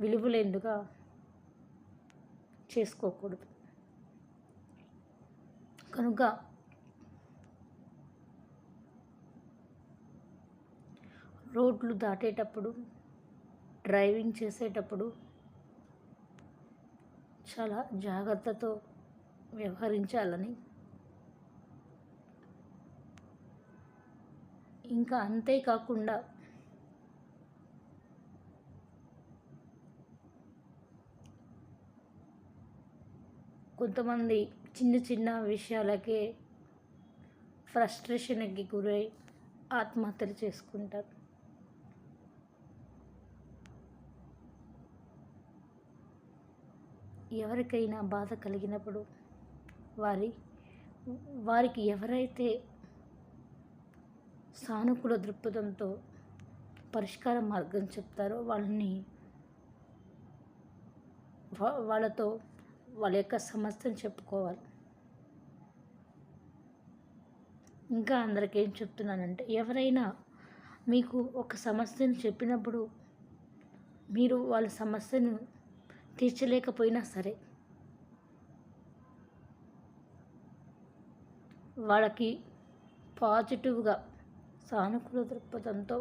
విలువలేనిదిగా చేసుకోకూడదు. కనుక రోడ్లు దాటేటప్పుడు, డ్రైవింగ్ చేసేటప్పుడు చాలా జాగ్రత్తతో వ్యవహరించాలని, ఇంకా అంతేకాకుండా కొంతమంది చిన్న చిన్న విషయాలకే ఫ్రస్ట్రేషన్కి గురై ఆత్మహత్యలు చేసుకుంటారు. ఎవరికైనా బాధ కలిగినప్పుడు వారికి ఎవరైతే సానుకూల దృక్పథంతో పరిష్కార మార్గం చెప్తారో వాళ్ళతో వాళ్ళ యొక్క సమస్యను చెప్పుకోవాలి. ఇంకా అందరికీ ఏం చెప్తున్నానంటే, ఎవరైనా మీకు ఒక సమస్యను చెప్పినప్పుడు మీరు వాళ్ళ సమస్యను తీర్చలేకపోయినా సరే, వాళ్ళకి పాజిటివ్గా సానుకూల దృక్పథంతో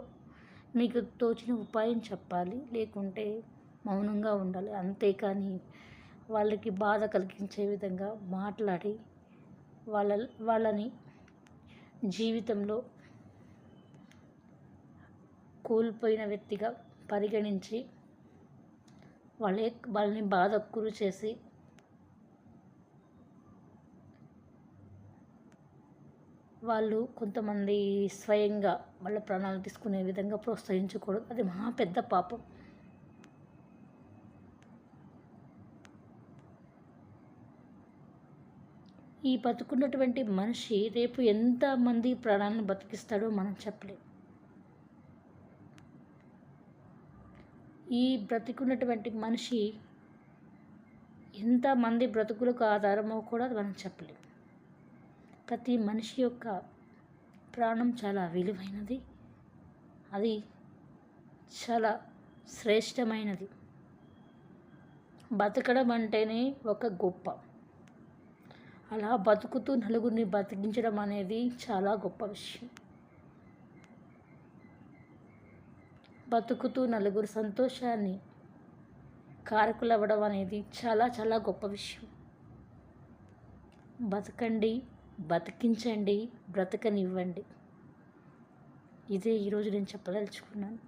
మీకు తోచిన ఉపాయం చెప్పాలి, లేకుంటే మౌనంగా ఉండాలి. అంతేకాని వాళ్ళకి బాధ కలిగించే విధంగా మాట్లాడి వాళ్ళని జీవితంలో కోల్పోయిన వ్యక్తిగా పరిగణించి వాళ్ళని బాధకు గురి చేసి వాళ్ళు కొంతమంది స్వయంగా వాళ్ళ ప్రాణాలు తీసుకునే విధంగా ప్రోత్సహించకూడదు. అది మహా పెద్ద పాపం. ఈ బతుకున్నటువంటి మనిషి రేపు ఎంతమంది ప్రాణాలను బతికిస్తాడో మనం చెప్పలేం. ఈ బ్రతికున్నటువంటి మనిషి ఎంతమంది బ్రతుకులకు ఆధారమో కూడా మనం చెప్పలేం. ప్రతి మనిషి యొక్క ప్రాణం చాలా విలువైనది, అది చాలా శ్రేష్టమైనది. బతకడం అంటేనే ఒక గొప్ప. అలా బతుకుతూ నలుగురిని బతికించడం అనేది చాలా గొప్ప విషయం. బతుకుతూ నలుగురు సంతోషాన్ని కారకులవ్వడం అనేది చాలా చాలా గొప్ప విషయం. బతకండి, బతికించండి, బ్రతకనివ్వండి. ఇదే ఈరోజు నేను చెప్పదలుచుకున్నాను.